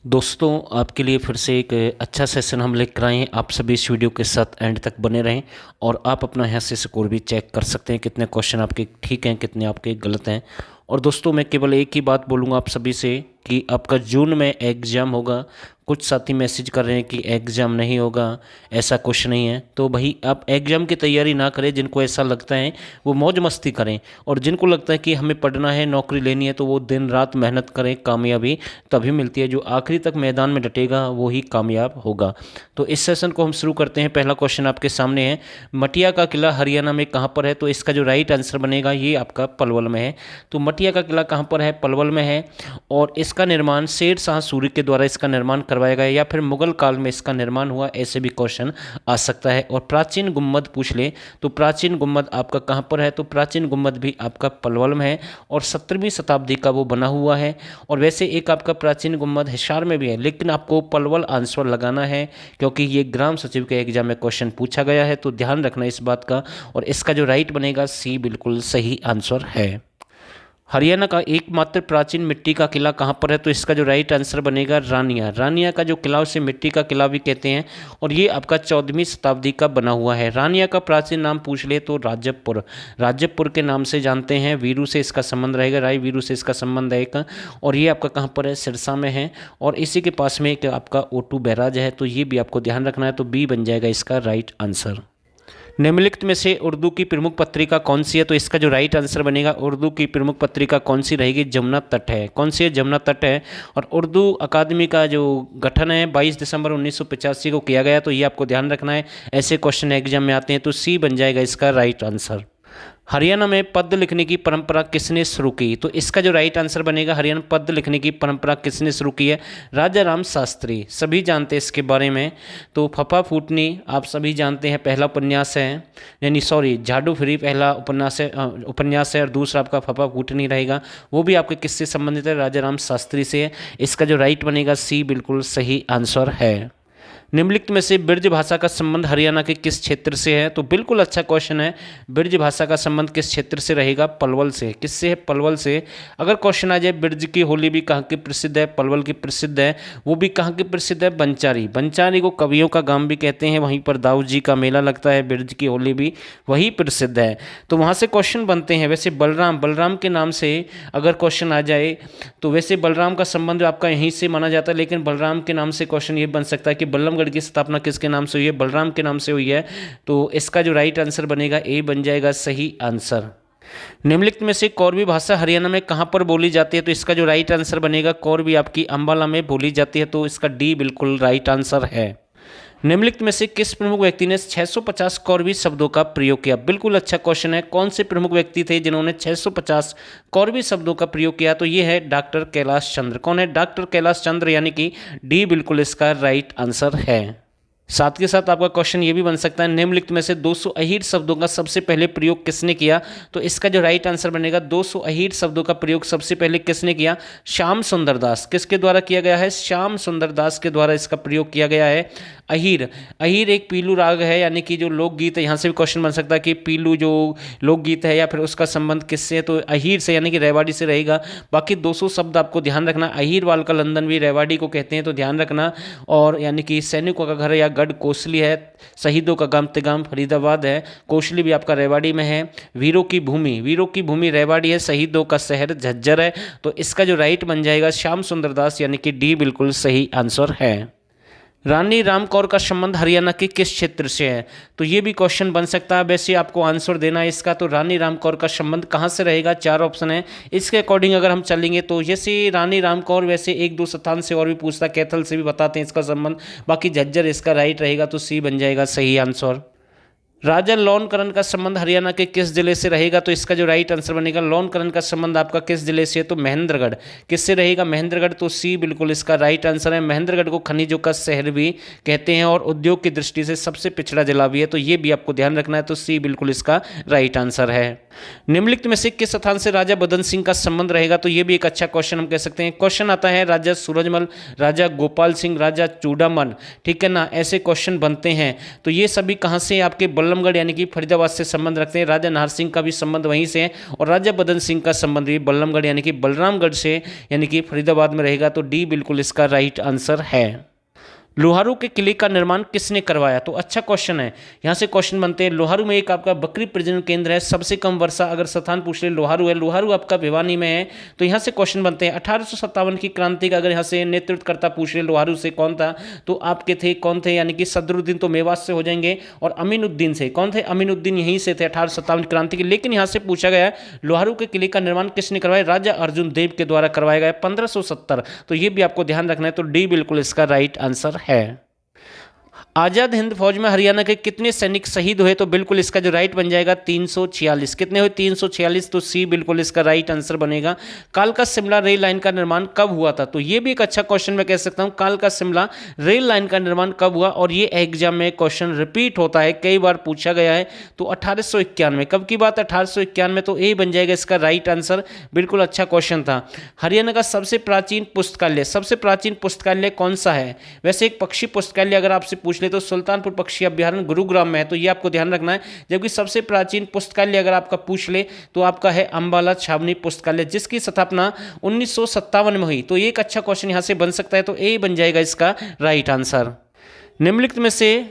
दोस्तों, आपके लिए फिर से एक अच्छा सेशन हम लेकर आए हैं। आप सभी इस वीडियो के साथ एंड तक बने रहें और आप अपना यहाँ से स्कोर भी चेक कर सकते हैं, कितने क्वेश्चन आपके ठीक हैं, कितने आपके गलत हैं। और दोस्तों, मैं केवल एक ही बात बोलूँगा आप सभी से कि आपका जून में एग्ज़ाम होगा। कुछ साथी मैसेज कर रहे हैं कि एग्ज़ाम नहीं होगा, ऐसा कुछ नहीं है। तो भाई आप एग्ज़ाम की तैयारी ना करें, जिनको ऐसा लगता है वो मौज मस्ती करें, और जिनको लगता है कि हमें पढ़ना है, नौकरी लेनी है, तो वो दिन रात मेहनत करें। कामयाबी तभी मिलती है, जो आखिरी तक मैदान में डटेगा वो ही कामयाब होगा। तो इस सेशन को हम शुरू करते हैं। पहला क्वेश्चन आपके सामने है, मटिया का किला हरियाणा में कहाँ पर है? तो इसका जो राइट आंसर बनेगा ये आपका पलवल में है। तो मटिया का किला कहाँ पर है? पलवल में है। और इसका निर्माण शेर शाह सूरी के द्वारा इसका निर्माण करवाया गया, या फिर मुगल काल में इसका निर्माण हुआ, ऐसे भी क्वेश्चन आ सकता है। और प्राचीन गुम्बद पूछ ले तो प्राचीन गुम्बद आपका कहाँ पर है? तो प्राचीन गुम्बद भी आपका पलवल में है और 17वीं शताब्दी का वो बना हुआ है। और वैसे एक आपका प्राचीन गुम्बद हिसार में भी है, लेकिन आपको पलवल आंसर लगाना है क्योंकि ये ग्राम सचिव के एग्जाम में क्वेश्चन पूछा गया है, तो ध्यान रखना इस बात का। और इसका जो राइट बनेगा सी बिल्कुल सही आंसर है। हरियाणा का एकमात्र प्राचीन मिट्टी का किला कहाँ पर है? तो इसका जो राइट आंसर बनेगा रानिया। रानिया का जो किला उसे मिट्टी का किला भी कहते हैं, और ये आपका 14वीं शताब्दी का बना हुआ है। रानिया का प्राचीन नाम पूछ ले तो राजपुर, राजपुर के नाम से जानते हैं। वीरू से इसका संबंध रहेगा, राय वीरू से इसका संबंध है एक। और ये आपका कहाँ पर है? सिरसा में है। और इसी के पास में एक आपका ओटू बैराज है, तो ये भी आपको ध्यान रखना है। तो बी बन जाएगा इसका राइट आंसर। निम्नलिखित में से उर्दू की प्रमुख पत्रिका कौन सी है? तो इसका जो राइट आंसर बनेगा, उर्दू की प्रमुख पत्रिका कौन सी रहेगी? जमुना तट है। कौन सी है? जमुना तट है। और उर्दू अकादमी का जो गठन है 22 दिसंबर 1985 को किया गया, तो ये आपको ध्यान रखना है, ऐसे क्वेश्चन एग्जाम में आते हैं। तो सी बन जाएगा इसका राइट आंसर। हरियाणा में पद्य लिखने की परंपरा किसने शुरू की? तो इसका जो राइट आंसर बनेगा, हरियाणा पद्य लिखने की परंपरा किसने शुरू की है? राजा राम शास्त्री, सभी जानते हैं इसके बारे में। तो फफा फूटनी आप सभी जानते हैं, पहला उपन्यास है, यानी सॉरी झाडू फ्री पहला उपन्यास है, और दूसरा आपका फफा फूटनी रहेगा। वो भी आपके किससे संबंधित है? राजा राम शास्त्री से है। इसका जो राइट बनेगा सी बिल्कुल सही आंसर है। निम्नलिखित में से ब्रज भाषा का संबंध हरियाणा के किस क्षेत्र से है? तो बिल्कुल अच्छा क्वेश्चन है। ब्रज भाषा का संबंध किस क्षेत्र से रहेगा? पलवल से। किससे है? पलवल से। अगर क्वेश्चन आ जाए ब्रज की होली भी कहाँ की प्रसिद्ध है? पलवल की प्रसिद्ध है। वो भी कहाँ की प्रसिद्ध है? बंचारी। बंचारी को कवियों का गांव भी कहते हैं, वहीं पर दाऊ जी का मेला लगता है। ब्रज की होली भी वही प्रसिद्ध है, तो वहाँ से क्वेश्चन बनते हैं। वैसे बलराम, बलराम के नाम से अगर क्वेश्चन आ जाए तो वैसे बलराम का संबंध आपका यहीं से माना जाता है, लेकिन बलराम के नाम से क्वेश्चन ये बन सकता है कि बल्लमगढ़ की स्थापना किसके नाम से हुई है? बलराम के नाम से हुई है। तो इसका जो राइट आंसर बनेगा ए बन जाएगा सही आंसर। निम्नलिखित में से कौरवी भाषा हरियाणा में कहाँ पर बोली जाती है? तो इसका जो राइट आंसर बनेगा, कौरवी आपकी अंबाला में बोली जाती है, तो इसका डी बिल्कुल राइट आंसर है। निम्नलिखित में से किस प्रमुख व्यक्ति ने 650 कौरवी शब्दों का प्रयोग किया? बिल्कुल अच्छा क्वेश्चन है। कौन से प्रमुख व्यक्ति थे जिन्होंने 650 कौरवी शब्दों का प्रयोग किया? तो ये है डॉक्टर कैलाश चंद्र। कौन है? डॉक्टर कैलाश चंद्र, यानी कि डी बिल्कुल इसका राइट आंसर है। साथ के साथ आपका क्वेश्चन ये भी बन सकता है, निम्नलिखित में से 200 अहीर शब्दों का सबसे पहले प्रयोग किसने किया? तो इसका जो राइट आंसर बनेगा, 200 अहीर शब्दों का प्रयोग सबसे पहले किसने किया? श्याम सुंदर दास। किसके द्वारा किया गया है? श्याम सुंदर दास के द्वारा इसका प्रयोग किया गया है। अहीर, अहीर एक पीलू राग है, यानी कि जो लोकगीत है। यहाँ से भी क्वेश्चन बन सकता है कि पीलू जो लोकगीत है या फिर उसका संबंध किससे है? तो अहीर से, यानी कि रेवाड़ी से रहेगा। बाकी 200 शब्द आपको ध्यान रखना। अहीरवाल का लंदन भी रेवाड़ी को कहते हैं, तो ध्यान रखना। और यानी कि सैनिकों का घर या गढ़ कोसली है, शहीदों का गांव तिगाम फरीदाबाद है, कोसली भी आपका रेवाड़ी में है। वीरों की भूमि, वीरों की भूमि रेवाड़ी है, शहीदों का शहर झज्जर है। तो इसका जो राइट बन जाएगा श्याम सुंदर दास, यानी कि डी बिल्कुल सही आंसर है। रानी रामकौर का संबंध हरियाणा के किस क्षेत्र से है? तो ये भी क्वेश्चन बन सकता है। वैसे आपको आंसर देना है इसका। तो रानी रामकौर का संबंध कहाँ से रहेगा? 4 ऑप्शन है, इसके अकॉर्डिंग अगर हम चलेंगे तो जैसे रानी रामकौर वैसे एक दो स्थान से और भी पूछता, कैथल से भी बताते हैं इसका संबंध। बाकी झज्जर इसका राइट रहेगा, तो सी बन जाएगा सही आंसर। राजा लौनकरण का संबंध हरियाणा के किस जिले से रहेगा? तो इसका जो राइट आंसर बनेगा, लौनकरण का संबंध आपका किस जिले से है? तो महेंद्रगढ़। किससे रहेगा? महेंद्रगढ़। तो सी बिल्कुल इसका राइट आंसर है। महेंद्रगढ़ को खनिजों का शहर भी कहते हैं और उद्योग की दृष्टि से सबसे पिछड़ा जिला भी है, तो ये भी आपको ध्यान रखना है। तो सी बिल्कुल इसका राइट आंसर है। निम्नलिखित में से किस स्थान से राजा बदन सिंह का संबंध रहेगा? तो ये भी एक अच्छा क्वेश्चन हम कह सकते हैं। क्वेश्चन आता है राजा सूरजमल, राजा गोपाल सिंह, राजा चूड़ामन, ठीक है ना, ऐसे क्वेश्चन बनते हैं। तो ये सभी कहाँ से? आपके बल्लमगढ़ यानी कि फरीदाबाद से संबंध रखते हैं। राजा नाहर सिंह का भी संबंध वहीं से है और राजा बदन सिंह का संबंध भी बल्लमगढ़ यानी कि बलरामगढ़ से यानी कि फरीदाबाद में रहेगा। तो डी बिल्कुल इसका राइट आंसर है। लोहारू के किले का निर्माण किसने करवाया? तो अच्छा क्वेश्चन है। यहाँ से क्वेश्चन बनते हैं, लोहारू में एक आपका बकरी प्रजनन केंद्र है, सबसे कम वर्षा अगर स्थान पूछ ले लोहारू है, लोहारू आपका भिवानी में है। तो यहाँ से क्वेश्चन बनते हैं 1857 की क्रांति का अगर यहाँ से नेतृत्वकर्ता पूछ ले लोहारू से कौन था, तो आपके थे कौन थे, यानी कि सदरुद्दीन तो मेवात से हो जाएंगे, और अमीनुद्दीन से कौन थे, अमीनुद्दीन यहीं से थे 1857 क्रांति के। लेकिन यहाँ से पूछा गया लोहारू के किले का निर्माण किसने करवाया? राजा अर्जुन देव के द्वारा करवाया गया 1570। तो ये भी आपको ध्यान रखना है। तो डी बिल्कुल इसका राइट आंसर है। आजाद हिंद फौज में हरियाणा के कितने सैनिक शहीद हुए? तो बिल्कुल इसका जो राइट बन जाएगा 346। कितने हुए? 346। तो सी बिल्कुल इसका राइट आंसर बनेगा। कालका शिमला रेल लाइन का निर्माण कब हुआ था? तो ये भी एक अच्छा क्वेश्चन मैं कह सकता हूं, कालका शिमला रेल लाइन का निर्माण कब हुआ, और ये एग्जाम में क्वेश्चन रिपीट होता है, कई बार पूछा गया है। तो 1891। कब की बात? 1891। तो ए बन जाएगा इसका राइट आंसर। बिल्कुल अच्छा क्वेश्चन था। हरियाणा का सबसे प्राचीन पुस्तकालय, सबसे प्राचीन पुस्तकालय कौन सा है? वैसे एक पक्षी पुस्तकालय अगर आपसे पूछ ले तो सुल्तानपुर पक्षी अभ्यारण्य गुरुग्राम में है, तो ये आपको ध्यान रखना है। जबकि सबसे प्राचीन पुस्तकालय अगर आपका पूछ ले तो आपका है अंबाला छावनी पुस्तकालय, जिसकी स्थापना 1957 में हुई। तो ये एक अच्छा क्वेश्चन यहां से बन सकता है। तो ए बन जाएगा इसका राइट आंसर। निम्नलिखित में से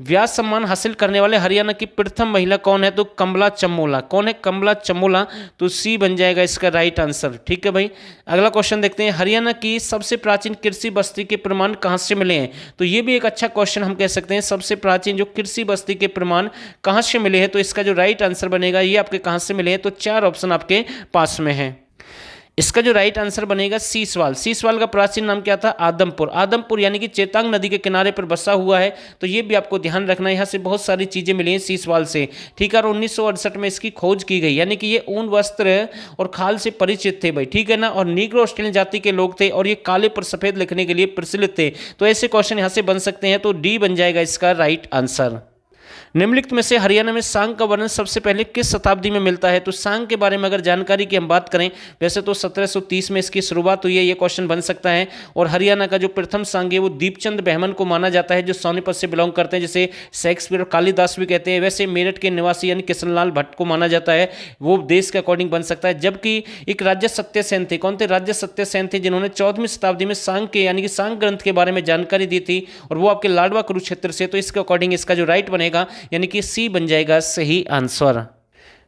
व्यास सम्मान हासिल करने वाले हरियाणा की प्रथम महिला कौन है? तो कमला चमोला। कौन है? कमला चमोला। तो सी बन जाएगा इसका राइट आंसर। ठीक है भाई, अगला क्वेश्चन देखते हैं। हरियाणा की सबसे प्राचीन कृषि बस्ती के प्रमाण कहाँ से मिले हैं? तो ये भी एक अच्छा क्वेश्चन हम कह सकते हैं। सबसे प्राचीन जो कृषि बस्ती के प्रमाण कहाँ से मिले हैं? तो इसका जो राइट आंसर बनेगा, ये आपके कहाँ से मिले हैं? तो 4 ऑप्शन आपके पास में है। इसका जो राइट आंसर बनेगा सीसवाल। सीसवाल का प्राचीन नाम क्या था? आदमपुर। आदमपुर यानी कि चेतांग नदी के किनारे पर बसा हुआ है। तो ये भी आपको ध्यान रखना है। यहाँ से बहुत सारी चीजें मिली हैं सीसवाल से। ठीक है, और 1968 में इसकी खोज की गई, यानी कि ये ऊन वस्त्र और खाल से परिचित थे भाई। ठीक है ना, और नीग्रो ऑस्ट्रेलियन जाति के लोग थे और ये काले पर सफेद लिखने के लिए प्रचलित थे। तो ऐसे क्वेश्चन यहाँ से बन सकते हैं। तो डी बन जाएगा इसका राइट आंसर। निम्नलिखित में से हरियाणा में सांग का वर्णन सबसे पहले किस शताब्दी में मिलता है? तो सांग के बारे में अगर जानकारी की हम बात करें, वैसे तो 1730 में इसकी शुरुआत हुई है, ये क्वेश्चन बन सकता है। और हरियाणा का जो प्रथम सांग है वो दीपचंद बहमन को माना जाता है, जो सोनीपत से बिलोंग करते हैं, जिसे शेक्सपियर और कालिदास भी कहते हैं। वैसे मेरठ के निवासी यानी किशनलाल भट्ट को माना जाता है, वो देश के अकॉर्डिंग बन सकता है। जबकि एक राज्य सत्यसेन थे। कौन थे? राज्य सत्यसेन थे, जिन्होंने 14वीं शताब्दी में सांग के यानी कि सांग ग्रंथ के बारे में जानकारी दी थी, और वो आपके लाडवा कुरुक्षेत्र से। तो इसके अकॉर्डिंग इसका जो राइट बनेगा यानी कि सी बन जाएगा सही आंसर।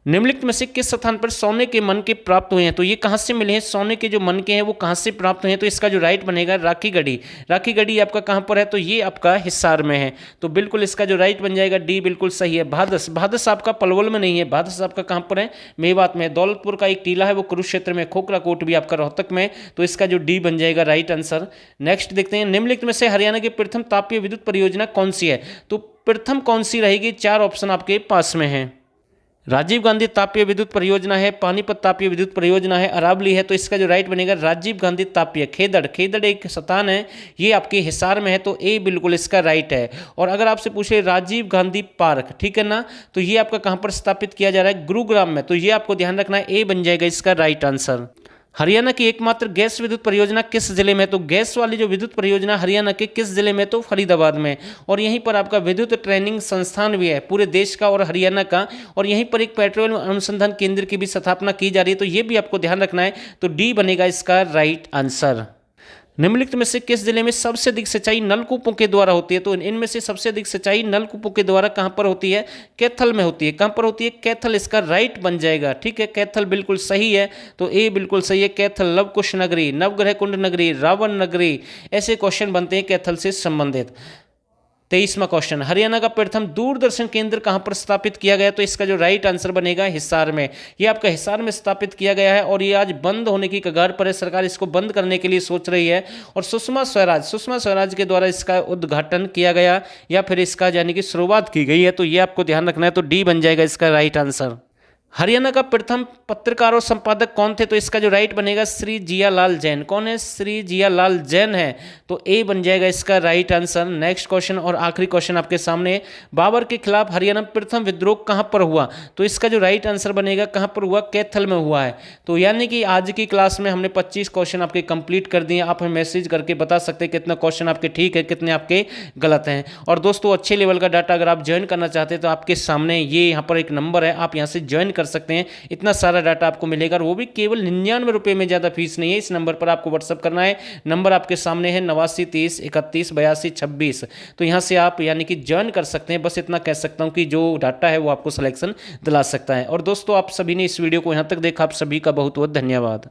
निम्नलिखित में से किस स्थान पर सोने के मनके प्राप्त हुए हैं? तो ये कहां से मिले हैं? सोने के जो मनके हैं वो कहां से प्राप्त हुए हैं? तो इसका जो राइट बनेगा राखीगढ़ी। राखीगढ़ी आपका कहां पर है? तो ये आपका हिसार में है। तो बिल्कुल इसका जो राइट बन जाएगा डी बिल्कुल सही है। भादस। भादस आपका पलवल में नहीं है, भादस आपका कहां पर है? मेवात में। दौलतपुर का एक टीला है वो कुरुक्षेत्र में। खोखरा कोट भी आपका रोहतक में। तो इसका जो डी बन जाएगा राइट आंसर। नेक्स्ट देखते हैं, निम्नलिखित में से हरियाणा की प्रथम तापीय विद्युत परियोजना कौन सी है? तो प्रथम कौन सी रहेगी? 4 ऑप्शन आपके पास में है। राजीव गांधी तापीय विद्युत परियोजना है, पानीपत तापीय विद्युत परियोजना है, अरावली है। तो इसका जो राइट बनेगा राजीव गांधी तापीय। खेदड़। खेदड़ एक स्थान है, ये आपके हिसार में है। तो ए बिल्कुल इसका राइट है। और अगर आपसे पूछे राजीव गांधी पार्क, ठीक है ना, तो ये आपका कहां पर स्थापित किया जा रहा है? गुरुग्राम में। तो ये आपको ध्यान रखना है, ए बन जाएगा इसका राइट आंसर। हरियाणा की एकमात्र गैस विद्युत परियोजना किस जिले में? तो गैस वाली जो विद्युत परियोजना हरियाणा के किस जिले में? तो फरीदाबाद में। और यहीं पर आपका विद्युत ट्रेनिंग संस्थान भी है पूरे देश का और हरियाणा का। और यहीं पर एक पेट्रोलियम अनुसंधान केंद्र की भी स्थापना की जा रही है। तो ये भी आपको ध्यान रखना है। तो डी बनेगा इसका राइट आंसर। निम्नलिखित में से किस जिले में सबसे अधिक सिंचाई नलकूपों के द्वारा होती है? तो इनमें से सबसे अधिक सिंचाई नलकूपों के द्वारा कहां पर होती है? कैथल में होती है। कहां पर होती है? कैथल इसका राइट बन जाएगा। ठीक है, कैथल बिल्कुल सही है। तो ए बिल्कुल सही है। कैथल, लवकुश नगरी, नवग्रह कुंड नगरी, रावण नगरी, ऐसे क्वेश्चन बनते हैं कैथल से संबंधित। 23वां क्वेश्चन, हरियाणा का प्रथम दूरदर्शन केंद्र कहां पर स्थापित किया गया? तो इसका जो राइट आंसर बनेगा हिसार में। ये आपका हिसार में स्थापित किया गया है और ये आज बंद होने की कगार पर है। सरकार इसको बंद करने के लिए सोच रही है और सुषमा स्वराज के द्वारा इसका उद्घाटन किया गया या फिर इसका यानी कि शुरुआत की गई है। तो ये आपको ध्यान रखना है। तो डी बन जाएगा इसका राइट आंसर। हरियाणा का प्रथम पत्रकार और संपादक कौन थे? तो इसका जो राइट बनेगा श्री जियालाल जैन। कौन है? श्री जियालाल जैन है। तो ए बन जाएगा इसका राइट आंसर। नेक्स्ट क्वेश्चन और आखिरी क्वेश्चन आपके सामने है। बाबर के खिलाफ हरियाणा में प्रथम विद्रोह कहां पर हुआ? तो इसका जो राइट आंसर बनेगा कहां पर हुआ? कैथल में हुआ है। तो यानी कि आज की क्लास में हमने 25 क्वेश्चन आपके कंप्लीट कर दिए। आप हमें मैसेज करके बता सकते हैं कितना क्वेश्चन आपके ठीक है, कितने आपके गलत हैं। और दोस्तों अच्छे लेवल का डाटा अगर आप ज्वाइन करना चाहते हैं तो आपके सामने ये यहाँ पर एक नंबर है, आप यहाँ से ज्वाइन कर सकते हैं। इतना सारा डाटा आपको मिलेगा और वो भी केवल 99 रुपये में, ज़्यादा फीस नहीं है। इस नंबर पर आपको व्हाट्सअप करना है। नंबर आपके सामने है 89 30 31 82 26। तो यहाँ से आप यानी कि ज्वाइन कर सकते हैं। बस इतना कह सकता हूँ कि जो डाटा है वो आपको सिलेक्शन दिला सकता है। और दोस्तों आप सभी ने इस वीडियो को यहाँ तक देखा, आप सभी का बहुत बहुत धन्यवाद।